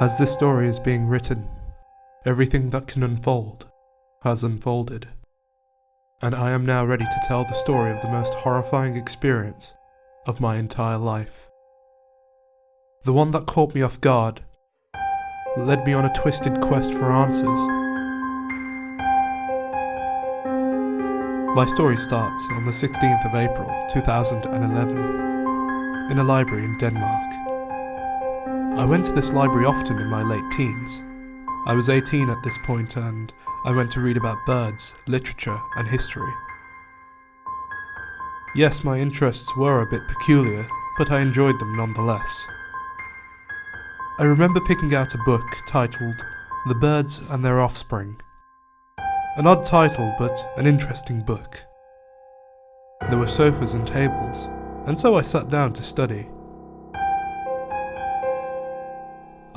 As this story is being written, everything that can unfold has unfolded, and I am now ready to tell the story of the most horrifying experience of my entire life. The one that caught me off guard, led me on a twisted quest for answers. My story starts on the 16th of April 2011, in a library in Denmark. I went to this library often in my late teens. I was 18 at this point and I went to read about birds, literature and history. Yes, my interests were a bit peculiar, but I enjoyed them nonetheless. I remember picking out a book titled The Birds and Their Offspring. An odd title, but an interesting book. There were sofas and tables, and so I sat down to study.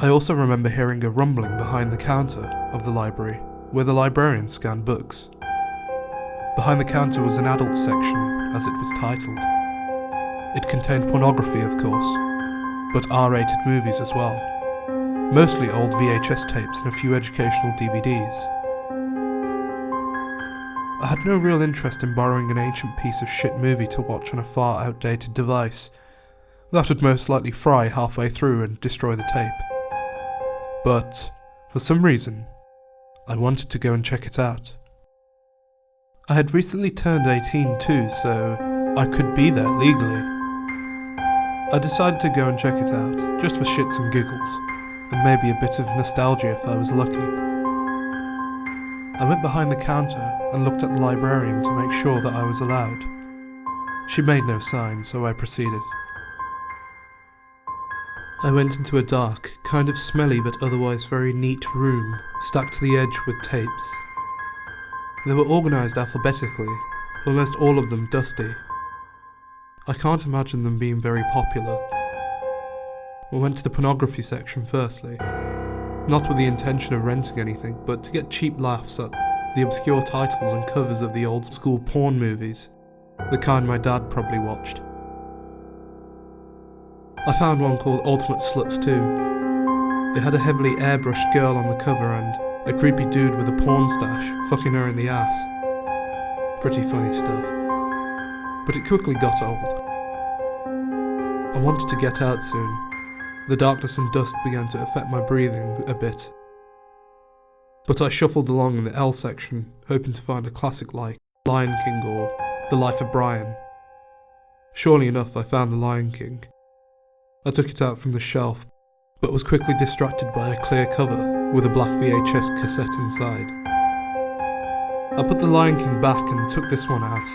I also remember hearing a rumbling behind the counter of the library, where the librarian scanned books. Behind the counter was an adult section, as it was titled. It contained pornography, of course, but R-rated movies as well. Mostly old VHS tapes and a few educational DVDs. I had no real interest in borrowing an ancient piece of shit movie to watch on a far outdated device. That would most likely fry halfway through and destroy the tape. But, for some reason, I wanted to go and check it out. I had recently turned 18 too, so I could be there legally. I decided to go and check it out, just for shits and giggles, and maybe a bit of nostalgia if I was lucky. I went behind the counter and looked at the librarian to make sure that I was allowed. She made no sign, so I proceeded. I went into a dark, kind of smelly but otherwise very neat room, stacked to the edge with tapes. They were organised alphabetically, almost all of them dusty. I can't imagine them being very popular. We went to the pornography section firstly, not with the intention of renting anything, but to get cheap laughs at the obscure titles and covers of the old school porn movies, the kind my dad probably watched. I found one called Ultimate Sluts 2. It had a heavily airbrushed girl on the cover and a creepy dude with a porn stash fucking her in the ass. Pretty funny stuff. But it quickly got old. I wanted to get out soon. The darkness and dust began to affect my breathing a bit. But I shuffled along in the L section, hoping to find a classic like Lion King or The Life of Brian. Surely enough, I found The Lion King. I took it out from the shelf, but was quickly distracted by a clear cover with a black VHS cassette inside. I put The Lion King back and took this one out.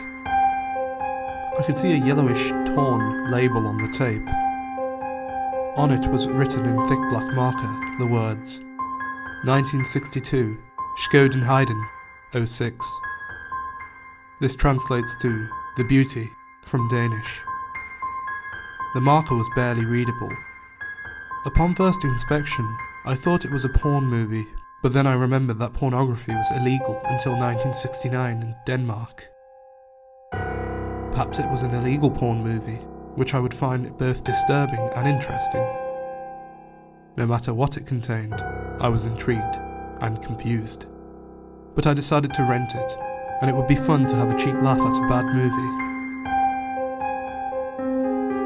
I could see a yellowish, torn label on the tape. On it was written in thick black marker the words, 1962, Schodenheiden, 06. This translates to The Beauty from Danish. The marker was barely readable. Upon first inspection, I thought it was a porn movie, but then I remembered that pornography was illegal until 1969 in Denmark. Perhaps it was an illegal porn movie, which I would find both disturbing and interesting. No matter what it contained, I was intrigued and confused. But I decided to rent it, and it would be fun to have a cheap laugh at a bad movie.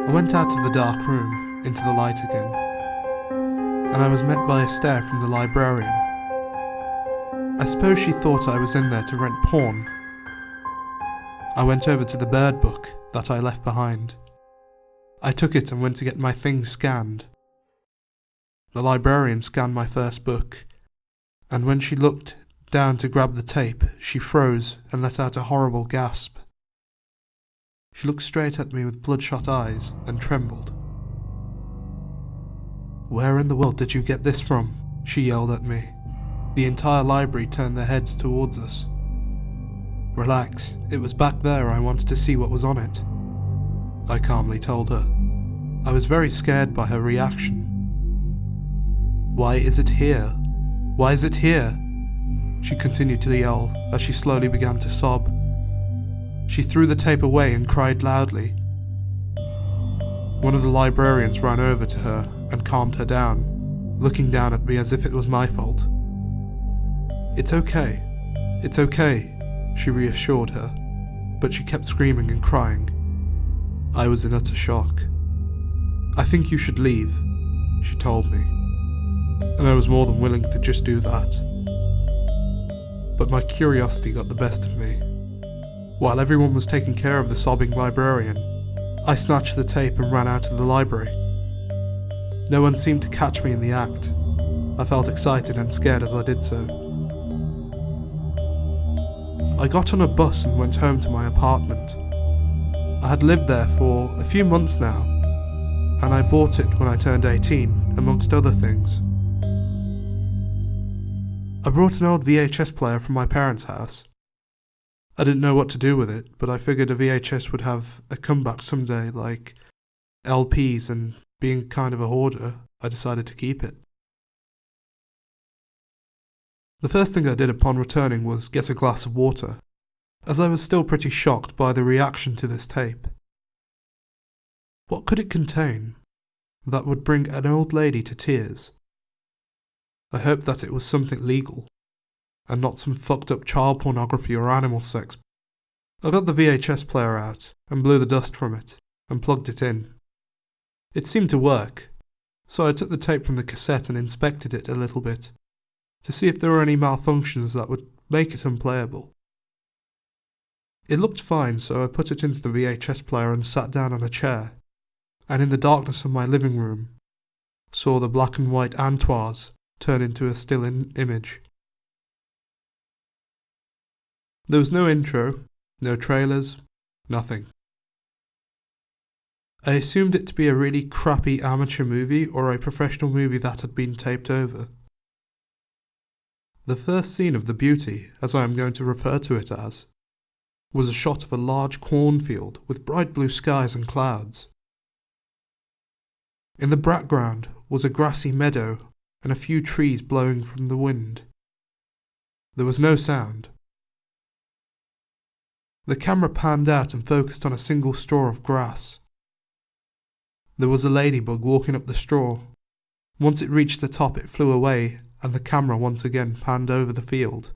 I went out of the dark room, into the light again, and I was met by a stare from the librarian. I suppose she thought I was in there to rent porn. I went over to the bird book that I left behind. I took it and went to get my things scanned. The librarian scanned my first book, and when she looked down to grab the tape, she froze and let out a horrible gasp. She looked straight at me with bloodshot eyes and trembled. "Where in the world did you get this from?" she yelled at me. The entire library turned their heads towards us. "Relax, it was back there. I wanted to see what was on it," I calmly told her. I was very scared by her reaction. "Why is it here? Why is it here?" she continued to yell as she slowly began to sob. She threw the tape away and cried loudly. One of the librarians ran over to her and calmed her down, looking down at me as if it was my fault. It's okay, she reassured her, but she kept screaming and crying. I was in utter shock. I think you should leave, she told me, and I was more than willing to just do that. But my curiosity got the best of me. While everyone was taking care of the sobbing librarian, I snatched the tape and ran out of the library. No one seemed to catch me in the act. I felt excited and scared as I did so. I got on a bus and went home to my apartment. I had lived there for a few months now, and I bought it when I turned 18, amongst other things. I brought an old VHS player from my parents' house. I didn't know what to do with it, but I figured a VHS would have a comeback someday, like LPs, and being kind of a hoarder, I decided to keep it. The first thing I did upon returning was get a glass of water, as I was still pretty shocked by the reaction to this tape. What could it contain that would bring an old lady to tears? I hoped that it was something legal, and not some fucked up child pornography or animal sex. I got the VHS player out, and blew the dust from it, and plugged it in. It seemed to work, so I took the tape from the cassette and inspected it a little bit, to see if there were any malfunctions that would make it unplayable. It looked fine, so I put it into the VHS player and sat down on a chair, and in the darkness of my living room, saw the black and white Antoise turn into a still image. There was no intro, no trailers, nothing. I assumed it to be a really crappy amateur movie or a professional movie that had been taped over. The first scene of The Beauty, as I am going to refer to it as, was a shot of a large cornfield with bright blue skies and clouds. In the background was a grassy meadow and a few trees blowing from the wind. There was no sound. The camera panned out and focused on a single straw of grass. There was a ladybug walking up the straw. Once it reached the top, it flew away, and the camera once again panned over the field.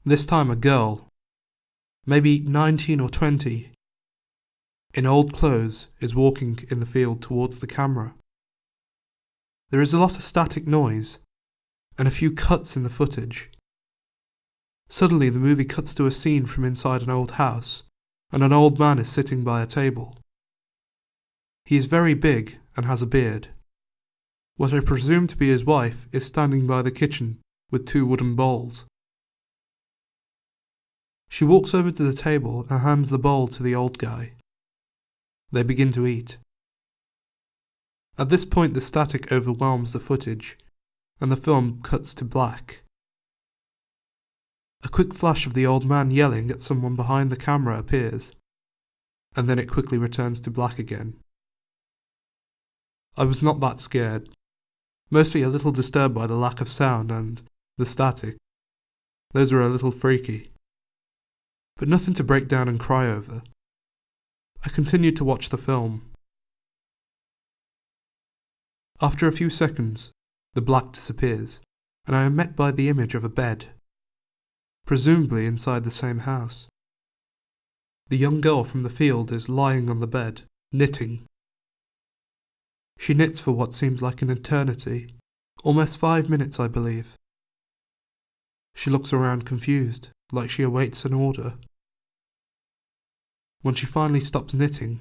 This time a girl, maybe 19 or 20, in old clothes, is walking in the field towards the camera. There is a lot of static noise, and a few cuts in the footage. Suddenly the movie cuts to a scene from inside an old house, and an old man is sitting by a table. He is very big and has a beard. What I presume to be his wife is standing by the kitchen with 2 wooden bowls. She walks over to the table and hands the bowl to the old guy. They begin to eat. At this point the static overwhelms the footage, and the film cuts to black. A quick flash of the old man yelling at someone behind the camera appears, and then it quickly returns to black again. I was not that scared, mostly a little disturbed by the lack of sound and the static. Those were a little freaky, but nothing to break down and cry over. I continued to watch the film. After a few seconds, the black disappears, and I am met by the image of a bed, presumably inside the same house. The young girl from the field is lying on the bed, knitting. She knits for what seems like an eternity, almost 5 minutes, I believe. She looks around confused, like she awaits an order. When she finally stops knitting,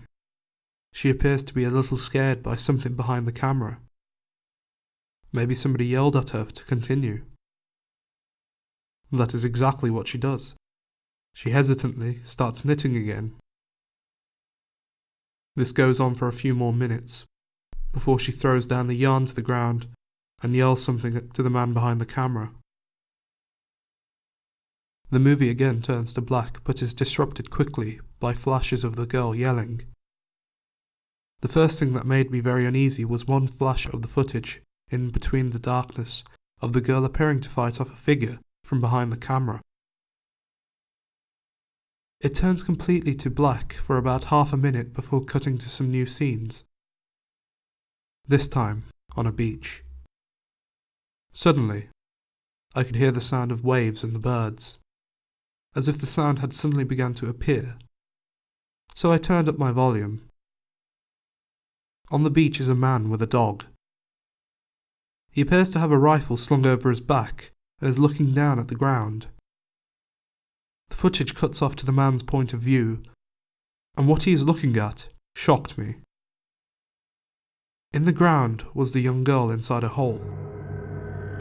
she appears to be a little scared by something behind the camera. Maybe somebody yelled at her to continue. That is exactly what she does. She hesitantly starts knitting again. This goes on for a few more minutes, before she throws down the yarn to the ground and yells something to the man behind the camera. The movie again turns to black, but is disrupted quickly by flashes of the girl yelling. The first thing that made me very uneasy was one flash of the footage in between the darkness of the girl appearing to fight off a figure from behind the camera. It turns completely to black for about half a minute before cutting to some new scenes. this time on a beach. Suddenly, I could hear the sound of waves and the birds, as if the sound had suddenly begun to appear. So I turned up my volume. On the beach is a man with a dog. He appears to have a rifle slung over his back and is looking down at the ground. The footage cuts off to the man's point of view, and what he is looking at shocked me. In the ground was the young girl inside a hole.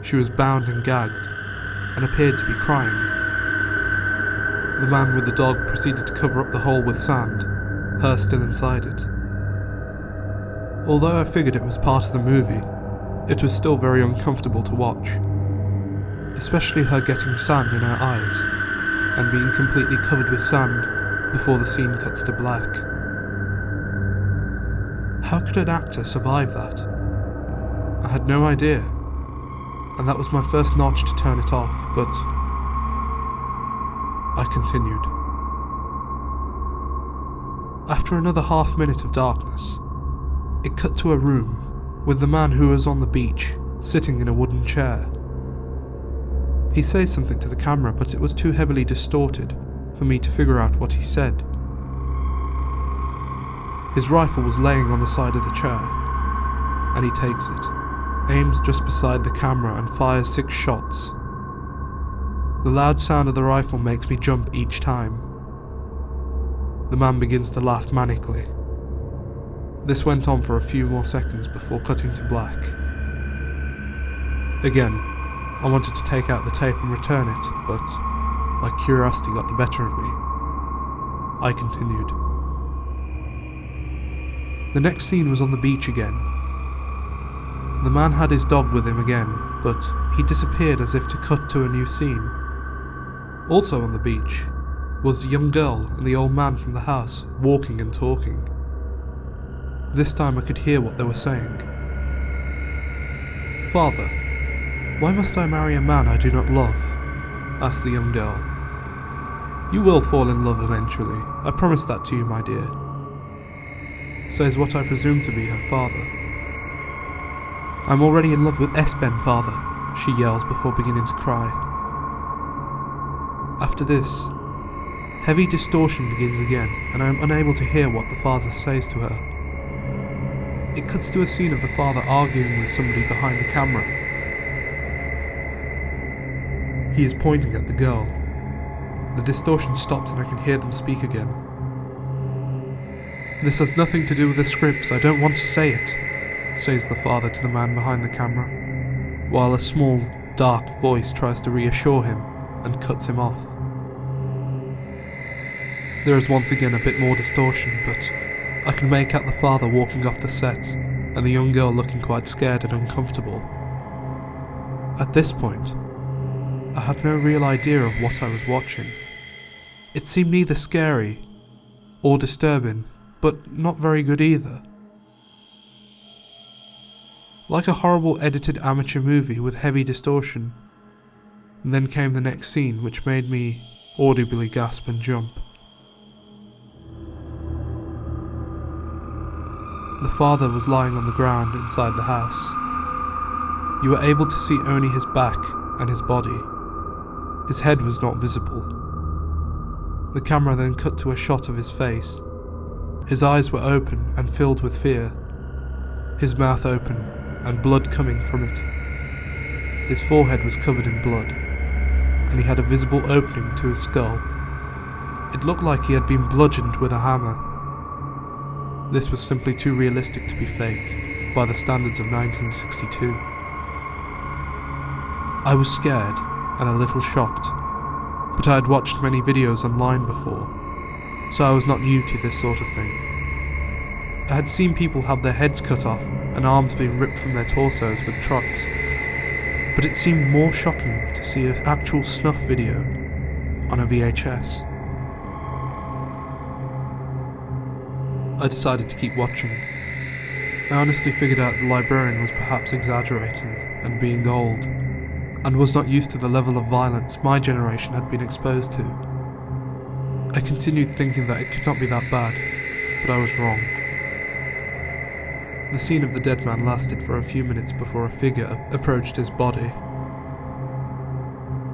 She was bound and gagged, and appeared to be crying. The man with the dog proceeded to cover up the hole with sand, her still inside it. Although I figured it was part of the movie, it was still very uncomfortable to watch, especially her getting sand in her eyes, and being completely covered with sand before the scene cuts to black. How could an actor survive that? I had no idea, and that was my first notch to turn it off, but I continued. After another half minute of darkness, it cut to a room with the man who was on the beach sitting in a wooden chair. He says something to the camera, but it was too heavily distorted for me to figure out what he said. His rifle was laying on the side of the chair, and he takes it, aims just beside the camera and fires 6 shots. The loud sound of the rifle makes me jump each time. The man begins to laugh manically. This went on for a few more seconds before cutting to black. Again, I wanted to take out the tape and return it, but my curiosity got the better of me. I continued. The next scene was on the beach again. The man had his dog with him again, but he disappeared as if to cut to a new scene. Also on the beach was the young girl and the old man from the house walking and talking. This time I could hear what they were saying. "Father, why must I marry a man I do not love?" asked the young girl. "You will fall in love eventually, I promise that to you, my dear," says what I presume to be her father. "I'm already in love with S-Ben, father," she yells before beginning to cry. After this, heavy distortion begins again, and I am unable to hear what the father says to her. It cuts to a scene of the father arguing with somebody behind the camera. He is pointing at the girl. The distortion stops and I can hear them speak again. "This has nothing to do with the scripts, I don't want to say it," says the father to the man behind the camera, while a small, dark voice tries to reassure him and cuts him off. There is once again a bit more distortion, but I can make out the father walking off the set and the young girl looking quite scared and uncomfortable. At this point, I had no real idea of what I was watching. It seemed neither scary or disturbing, but not very good either. Like a horrible edited amateur movie with heavy distortion. And then came the next scene, which made me audibly gasp and jump. The father was lying on the ground inside the house. You were able to see only his back and his body. His head was not visible. The camera then cut to a shot of his face. His eyes were open and filled with fear. His mouth open and blood coming from it. His forehead was covered in blood, and he had a visible opening to his skull. It looked like he had been bludgeoned with a hammer. This was simply too realistic to be fake, by the standards of 1962. I was scared and a little shocked, but I had watched many videos online before, so I was not new to this sort of thing. I had seen people have their heads cut off and arms being ripped from their torsos with trucks, but it seemed more shocking to see an actual snuff video on a VHS. I decided to keep watching. I honestly figured out the librarian was perhaps exaggerating and being old, and was not used to the level of violence my generation had been exposed to. I continued thinking that it could not be that bad, but I was wrong. The scene of the dead man lasted for a few minutes before a figure approached his body.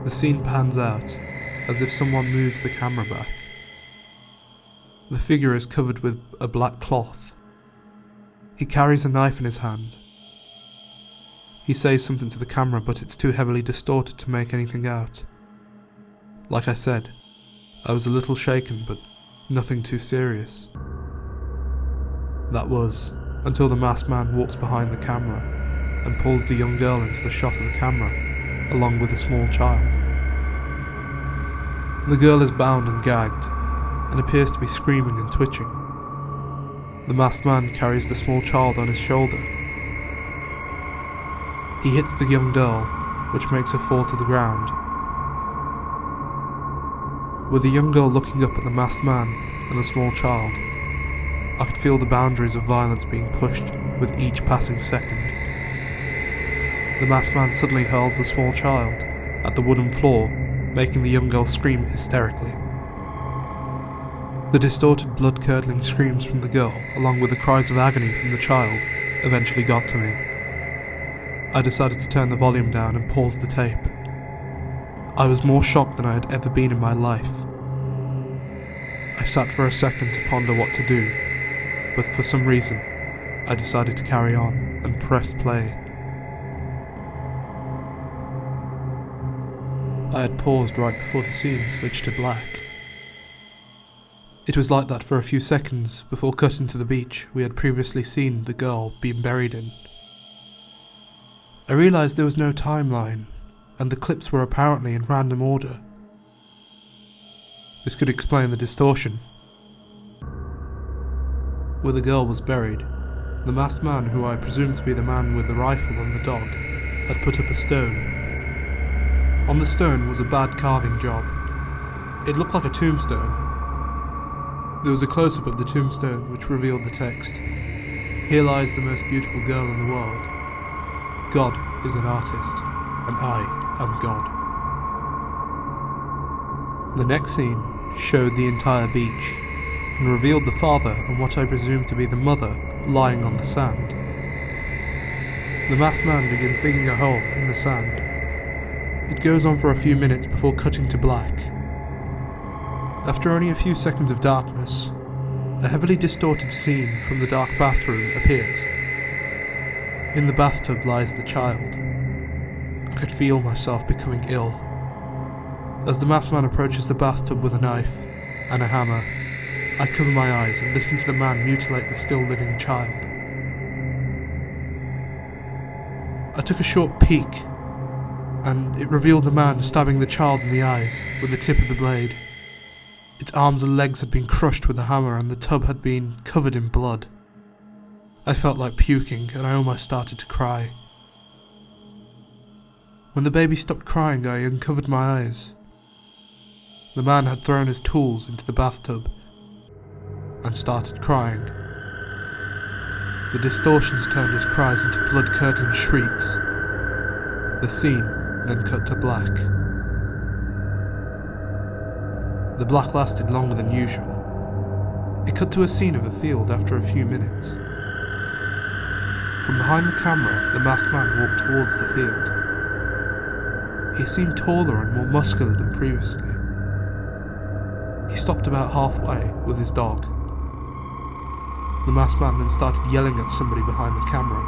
The scene pans out, as if someone moves the camera back. The figure is covered with a black cloth. He carries a knife in his hand. He says something to the camera, but it's too heavily distorted to make anything out. Like I said, I was a little shaken, but nothing too serious. That was, until the masked man walks behind the camera and pulls the young girl into the shot of the camera, along with a small child. The girl is bound and gagged, and appears to be screaming and twitching. The masked man carries the small child on his shoulder. He hits the young girl, which makes her fall to the ground. With the young girl looking up at the masked man and the small child, I could feel the boundaries of violence being pushed with each passing second. The masked man suddenly hurls the small child at the wooden floor, making the young girl scream hysterically. The distorted, blood-curdling screams from the girl, along with the cries of agony from the child, eventually got to me. I decided to turn the volume down and pause the tape. I was more shocked than I had ever been in my life. I sat for a second to ponder what to do, but for some reason, I decided to carry on and pressed play. I had paused right before the scene switched to black. It was like that for a few seconds before cutting to the beach we had previously seen the girl being buried in. I realised there was no timeline, and the clips were apparently in random order. This could explain the distortion. Where the girl was buried, the masked man, who I presumed to be the man with the rifle and the dog, had put up a stone. On the stone was a bad carving job. It looked like a tombstone. There was a close-up of the tombstone which revealed the text. Here lies the most beautiful girl in the world. God is an artist, and I am God. The next scene showed the entire beach, and revealed the father and what I presumed to be the mother lying on the sand. The masked man begins digging a hole in the sand. It goes on for a few minutes before cutting to black. After only a few seconds of darkness, a heavily distorted scene from the dark bathroom appears. In the bathtub lies the child. I could feel myself becoming ill. As the masked man approaches the bathtub with a knife and a hammer, I cover my eyes and listen to the man mutilate the still living child. I took a short peek, and it revealed the man stabbing the child in the eyes with the tip of the blade. Its arms and legs had been crushed with a hammer, and the tub had been covered in blood. I felt like puking, and I almost started to cry. When the baby stopped crying, I uncovered my eyes. The man had thrown his tools into the bathtub and started crying. The distortions turned his cries into blood-curdling shrieks. The scene then cut to black. The black lasted longer than usual. It cut to a scene of a field after a few minutes. From behind the camera, the masked man walked towards the field. He seemed taller and more muscular than previously. He stopped about halfway with his dog. The masked man then started yelling at somebody behind the camera.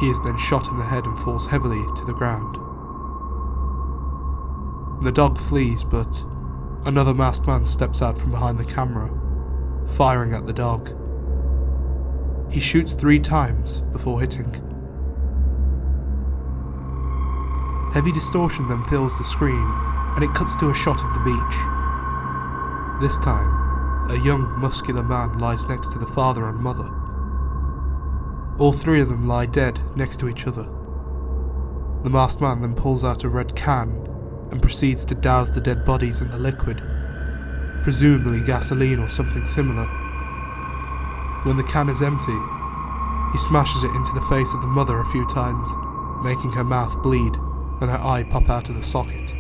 He is then shot in the head and falls heavily to the ground. The dog flees, but another masked man steps out from behind the camera, firing at the dog. He shoots 3 times before hitting. Heavy distortion then fills the screen, and it cuts to a shot of the beach. This time, a young, muscular man lies next to the father and mother. All 3 of them lie dead next to each other. The masked man then pulls out a red can and proceeds to douse the dead bodies in the liquid, presumably gasoline or something similar. When the can is empty, he smashes it into the face of the mother a few times, making her mouth bleed and her eye pop out of the socket.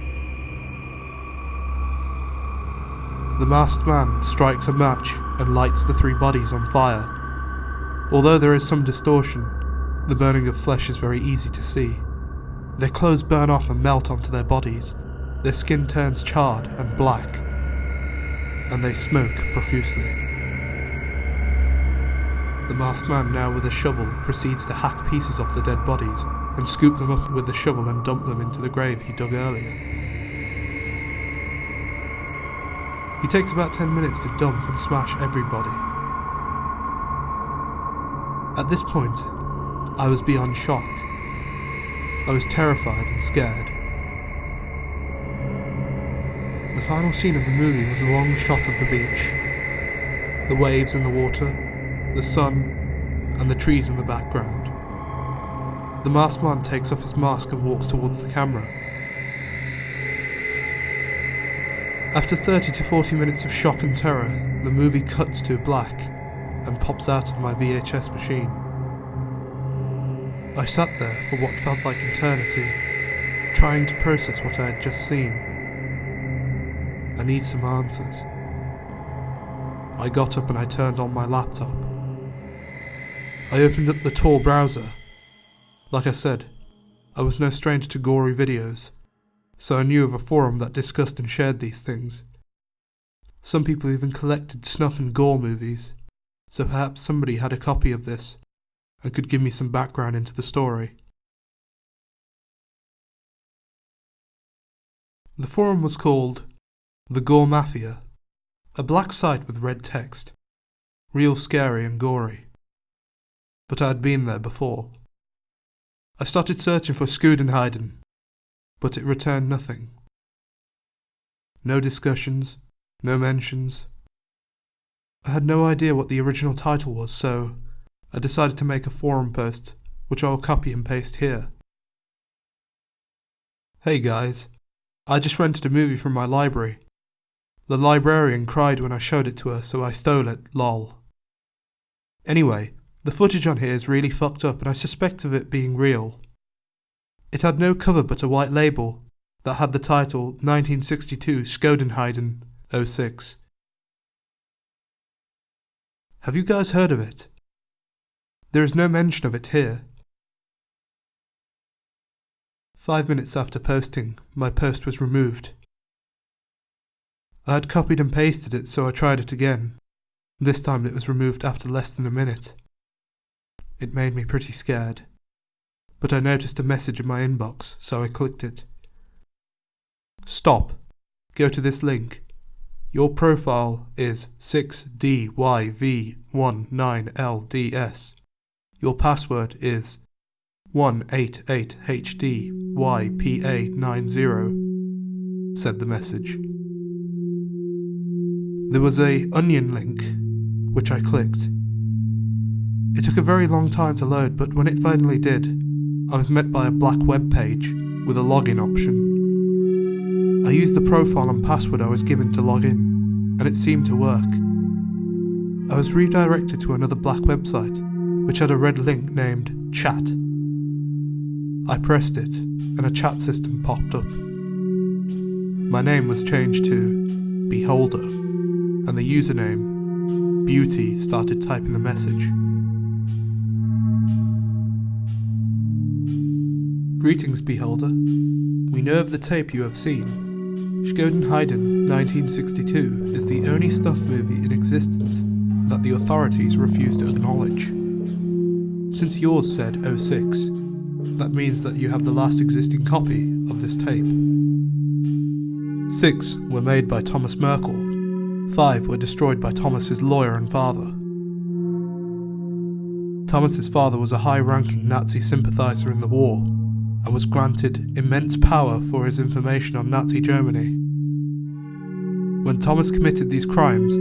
The masked man strikes a match and lights the 3 bodies on fire. Although there is some distortion, the burning of flesh is very easy to see. Their clothes burn off and melt onto their bodies, their skin turns charred and black, and they smoke profusely. The masked man, now with a shovel, proceeds to hack pieces off the dead bodies and scoop them up with the shovel and dump them into the grave he dug earlier. He takes about 10 minutes to dump and smash every body. At this point, I was beyond shock. I was terrified and scared. The final scene of the movie was a long shot of the beach. The waves in the water, the sun, and the trees in the background. The masked man takes off his mask and walks towards the camera. After 30 to 40 minutes of shock and terror, the movie cuts to black and pops out of my VHS machine. I sat there for what felt like eternity, trying to process what I had just seen. I need some answers. I got up and I turned on my laptop. I opened up the Tor browser. Like I said, I was no stranger to gory videos, so I knew of a forum that discussed and shared these things. Some people even collected snuff and gore movies, so perhaps somebody had a copy of this and could give me some background into the story. The forum was called The Gore Mafia, a black site with red text, real scary and gory. But I had been there before. I started searching for Skudenheiden, but it returned nothing. No discussions, no mentions. I had no idea what the original title was, so I decided to make a forum post, which I will copy and paste here. Hey guys, I just rented a movie from my library. The librarian cried when I showed it to her, so I stole it, lol. Anyway, the footage on here is really fucked up and I suspect of it being real. It had no cover but a white label that had the title 1962 Skudenheiden 06. Have you guys heard of it? There is no mention of it here. 5 minutes after posting, my post was removed. I had copied and pasted it, so I tried it again. This time it was removed after less than a minute. It made me pretty scared, but I noticed a message in my inbox, so I clicked it. Stop. Go to this link. Your profile is 6DYV19LDS. Your password is 188HDYPA90, said the message. There was a onion link, which I clicked. It took a very long time to load, but when it finally did, I was met by a black web page with a login option. I used the profile and password I was given to log in, and it seemed to work. I was redirected to another black website, which had a red link named Chat. I pressed it, and a chat system popped up. My name was changed to Beholder, and the username, Beauty, started typing the message. Greetings, Beholder. We know of the tape you have seen. Skudenheiden 1962 is the only snuff movie in existence that the authorities refuse to acknowledge. Since yours said 06, that means that you have the last existing copy of this tape. 6 were made by Thomas Merkel. 5 were destroyed by Thomas's lawyer and father. Thomas's father was a high-ranking Nazi sympathizer in the war, and was granted immense power for his information on Nazi Germany. When Thomas committed these crimes,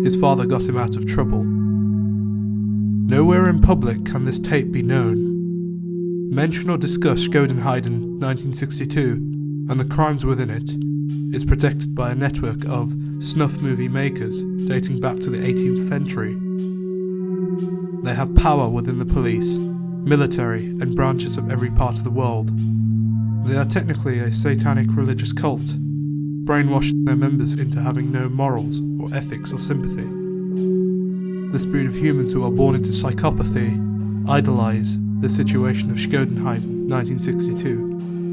his father got him out of trouble. Nowhere in public can this tape be known. Mention or discuss Skudenheiden 1962 and the crimes within it is protected by a network of snuff movie makers dating back to the 18th century. They have power within the police, military, and branches of every part of the world. They are technically a satanic religious cult, brainwashing their members into having no morals or ethics or sympathy. this breed of humans who are born into psychopathy, idolize the situation of Schoenheiden, 1962,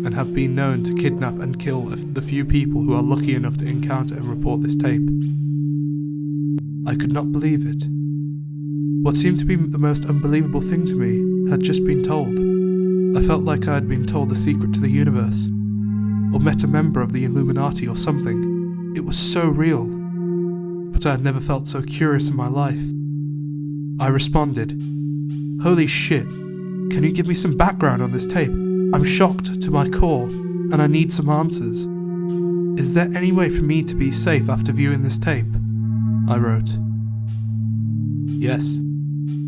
and have been known to kidnap and kill the few people who are lucky enough to encounter and report this tape. I could not believe it. What seemed to be the most unbelievable thing to me had just been told. I felt like I had been told the secret to the universe, or met a member of the Illuminati or something. It was so real, but I had never felt so curious in my life. I responded, "Holy shit, can you give me some background on this tape? I'm shocked to my core, and I need some answers. Is there any way for me to be safe after viewing this tape?" I wrote. Yes.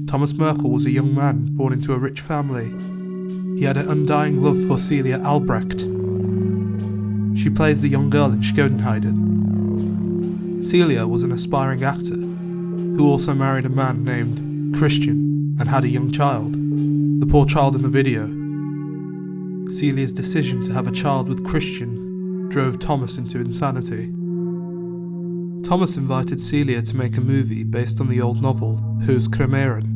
Thomas Merkel was a young man born into a rich family. He had an undying love for Celia Albrecht. She plays the young girl in Schoenheiden. Celia was an aspiring actor, who also married a man named Christian and had a young child, the poor child in the video. Celia's decision to have a child with Christian drove Thomas into insanity. Thomas invited Celia to make a movie based on the old novel Who's Kremeren,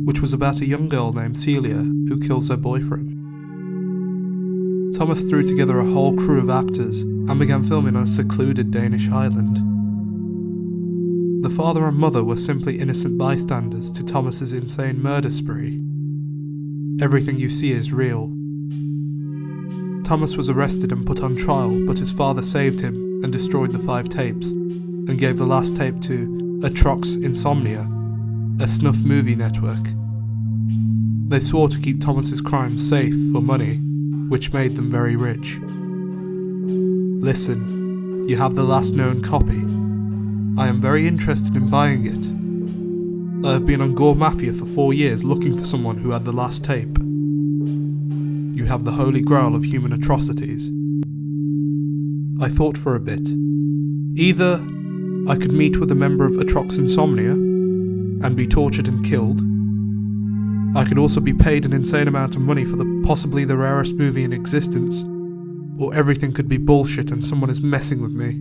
which was about a young girl named Celia who kills her boyfriend. Thomas threw together a whole crew of actors and began filming on a secluded Danish island. The father and mother were simply innocent bystanders to Thomas's insane murder spree. Everything you see is real. Thomas was arrested and put on trial, but his father saved him and destroyed the 5 tapes, and gave the last tape to Atrox Insomnia, a snuff movie network. They swore to keep Thomas's crimes safe for money, which made them very rich. Listen, you have the last known copy. I am very interested in buying it. I have been on Gore Mafia for 4 years looking for someone who had the last tape. You have the holy grail of human atrocities. I thought for a bit. Either I could meet with a member of Atrox Insomnia and be tortured and killed. I could also be paid an insane amount of money for possibly the rarest movie in existence, or everything could be bullshit and someone is messing with me.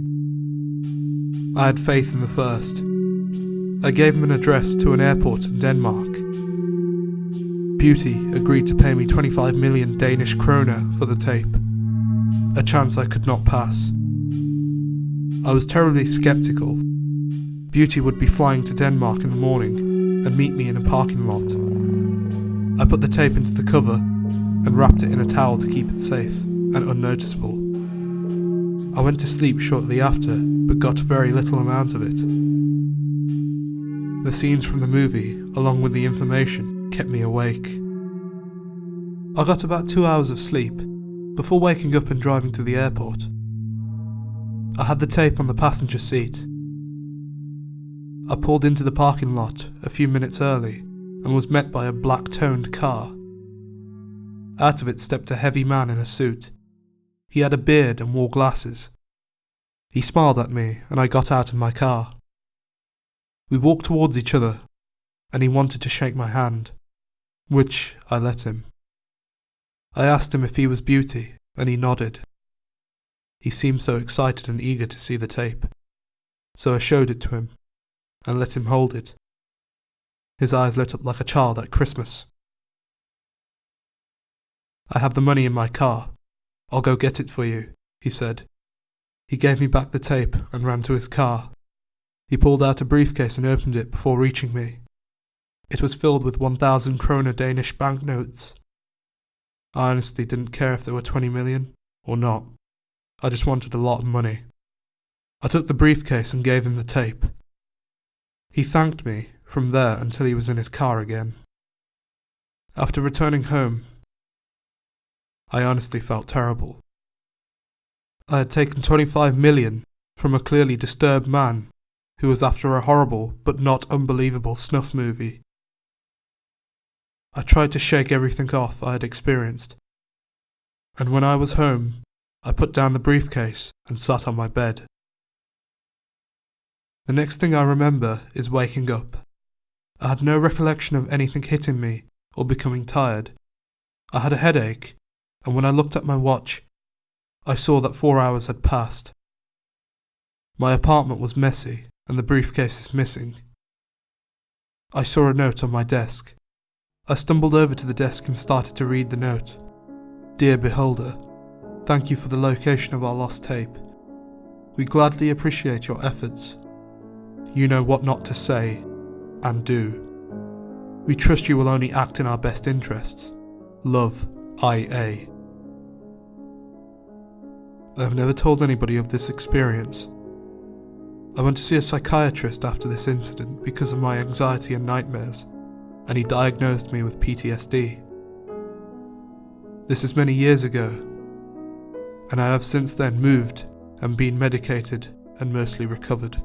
I had faith in the first. I gave him an address to an airport in Denmark. Beauty agreed to pay me 25 million Danish kroner for the tape, a chance I could not pass. I was terribly skeptical. Beauty would be flying to Denmark in the morning and meet me in a parking lot. I put the tape into the cover and wrapped it in a towel to keep it safe and unnoticeable. I went to sleep shortly after, but got very little amount of it. The scenes from the movie, along with the information, kept me awake. I got about 2 hours of sleep before waking up and driving to the airport. I had the tape on the passenger seat. I pulled into the parking lot a few minutes early and was met by a black-toned car. Out of it stepped a heavy man in a suit. He had a beard and wore glasses. He smiled at me and I got out of my car. We walked towards each other and he wanted to shake my hand, which I let him. I asked him if he was Beauty and he nodded. He seemed so excited and eager to see the tape, so I showed it to him and let him hold it. His eyes lit up like a child at Christmas. "I have the money in my car. I'll go get it for you," he said. He gave me back the tape and ran to his car. He pulled out a briefcase and opened it before reaching me. It was filled with 1,000 kroner Danish banknotes. I honestly didn't care if there were 20 million or not. I just wanted a lot of money. I took the briefcase and gave him the tape. He thanked me from there until he was in his car again. After returning home, I honestly felt terrible. I had taken 25 million from a clearly disturbed man who was after a horrible but not unbelievable snuff movie. I tried to shake everything off I had experienced, and when I was home, I put down the briefcase and sat on my bed. The next thing I remember is waking up. I had no recollection of anything hitting me or becoming tired. I had a headache, and when I looked at my watch, I saw that 4 hours had passed. My apartment was messy, and the briefcase is missing. I saw a note on my desk. I stumbled over to the desk and started to read the note. Dear Beholder, thank you for the location of our lost tape. We gladly appreciate your efforts. You know what not to say, and do. We trust you will only act in our best interests. Love, I.A. I have never told anybody of this experience. I went to see a psychiatrist after this incident because of my anxiety and nightmares, and he diagnosed me with PTSD. This is many years ago, and I have since then moved and been medicated and mostly recovered.